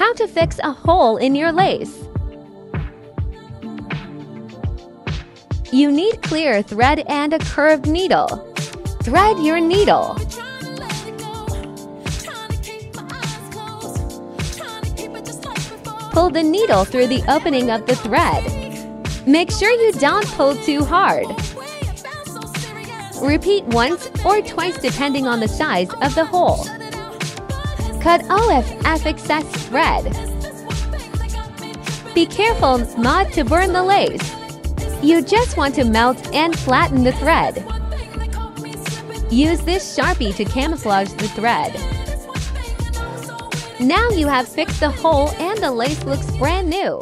How to fix a hole in your lace. You need clear thread and a curved needle. Thread your needle. Pull the needle through the opening of the thread. Make sure you don't pull too hard. Repeat once or twice depending on the size of the hole. Cut off excess thread. Be careful not to burn the lace. You just want to melt and flatten the thread. Use this Sharpie to camouflage the thread. Now you have fixed the hole and the lace looks brand new.